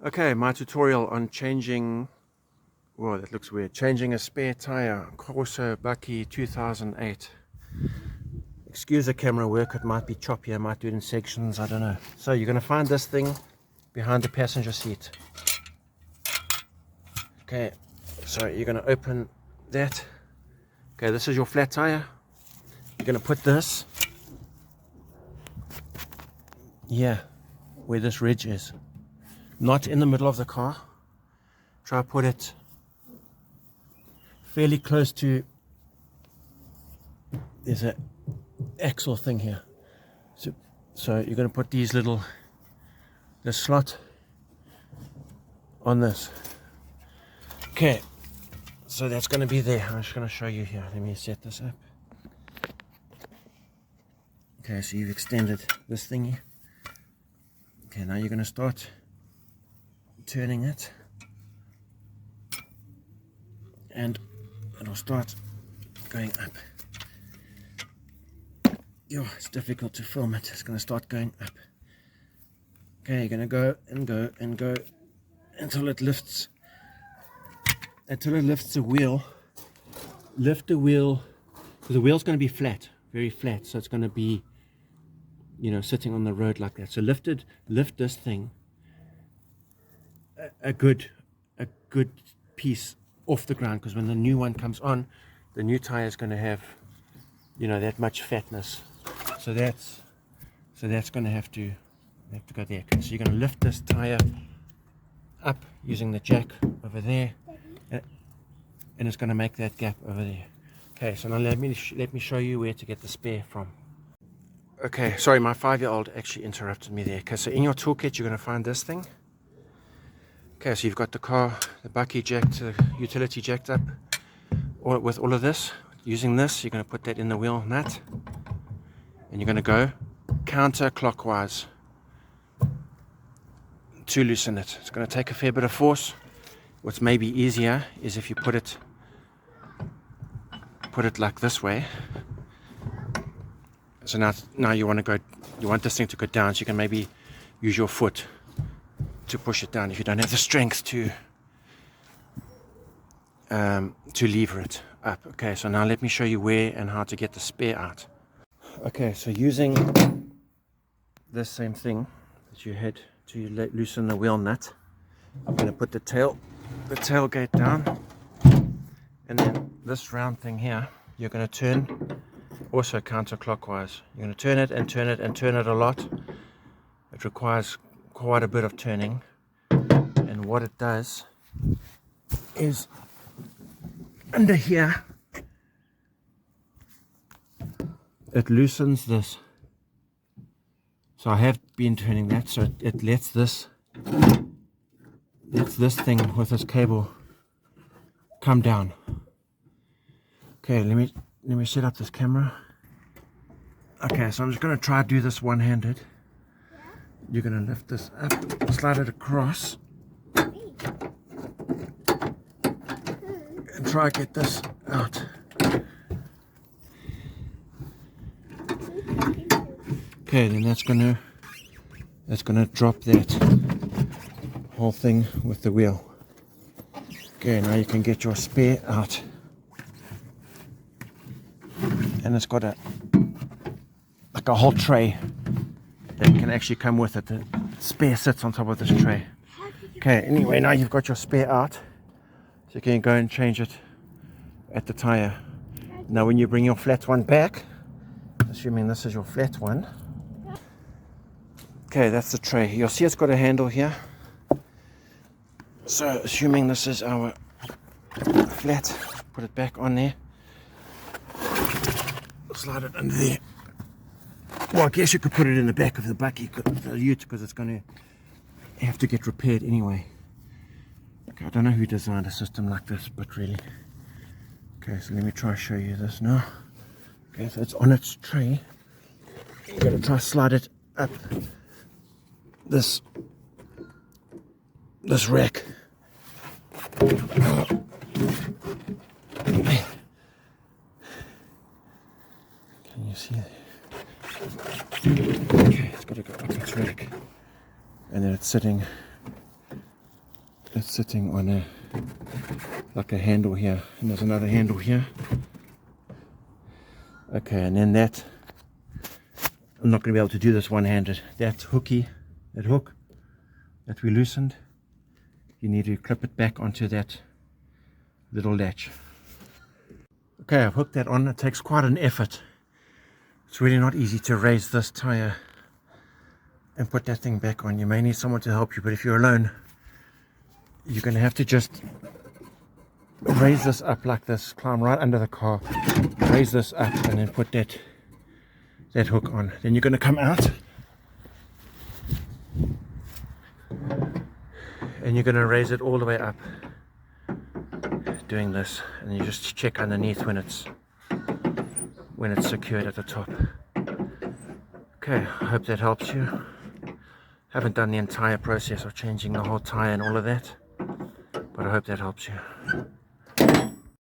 Okay, my tutorial on changing, well, that looks weird, changing a spare tire, Corsa Bakkie 2008. Excuse the camera work, it might be choppy, I might do it in sections, I don't know. So you're going to find this thing behind the passenger seat. Okay, so you're going to open that. Okay, this is your flat tire. You're going to put this here, where this ridge is. Not in the middle of the car. Try to put it fairly close to, there's an axle thing here. So you're going to put this slot on this. Okay, so that's going to be there. I'm just going to show you here. Let me set this up. Okay, so you've extended this thingy. Okay, now you're going to start turning it, and it'll start going up. Yo, it's difficult to film it. It's going to start going up. Okay, you're going to go and go and go until it lifts. Until it lifts the wheel. Lift the wheel, because the wheel's going to be flat, very flat. So it's going to be, sitting on the road like that. So lift this thing a good piece off the ground, because when the new one comes on, the new tire is going to have, that much fatness. So that's going to have to go there. Okay, so you're going to lift this tire up using the jack over there, and it's going to make that gap over there. Okay, so now let me show you where to get the spare from. Okay, sorry, my 5-year-old actually interrupted me there. Okay, so in your toolkit you're going to find this thing. Okay, so you've got the Bakkie jacked, the utility jacked up with all of this. Using this, you're going to put that in the wheel nut, and you're going to go counterclockwise to loosen it. It's going to take a fair bit of force. What's maybe easier is if you put it like this way. So now you want this thing to go down, so you can maybe use your foot to push it down if you don't have the strength to lever it up. Okay, so now let me show you where and how to get the spare out. Okay, so using this same thing that you had to loosen the wheel nut, I'm going to put the tailgate down, and then this round thing here you're going to turn also counterclockwise. You're going to turn it and turn it and turn it a lot. It requires quite a bit of turning, and what it does is under here it loosens this. So I have been turning that, so it lets this thing with this cable come down. Okay, let me set up this camera. Okay, so I'm just going to try to do this one-handed. You're going to lift this up, slide it across, and try to get this out. Okay, then that's going to drop that whole thing with the wheel. Okay, now you can get your spare out, and it's got a whole tray that can actually come with it. The spare sits on top of this tray. Okay, anyway, now you've got your spare out, so you can go and change it at the tire. Now when you bring your flat one back, assuming this is your flat one, okay, that's the tray. You'll see it's got a handle here. So assuming this is our flat, put it back on there, slide it under there. Well, I guess you could put it in the back of the Bakkie, the UTE, because it's going to have to get repaired anyway. Okay, I don't know who designed a system like this, but really. Okay, so let me try to show you this now. Okay, so it's on its tray. You're going to try to slide it up this rack. Can you see that? Okay, it's got to go up its rack, and then it's sitting It's sitting on a like a handle here, and there's another handle here. Okay, and then that, I'm not going to be able to do this one-handed. That hooky, that hook that we loosened, you need to clip it back onto that little latch. Okay, I've hooked that on. It takes quite an effort. It's really not easy to raise this tire and put that thing back on. You may need someone to help you, but if you're alone, you're going to have to just raise this up like this, climb right under the car, raise this up, and then put that hook on. Then you're going to come out and you're going to raise it all the way up, doing this, and you just check underneath when it's secured at the top. Okay, I hope that helps you. Haven't done the entire process of changing the whole tire and all of that, but I hope that helps you.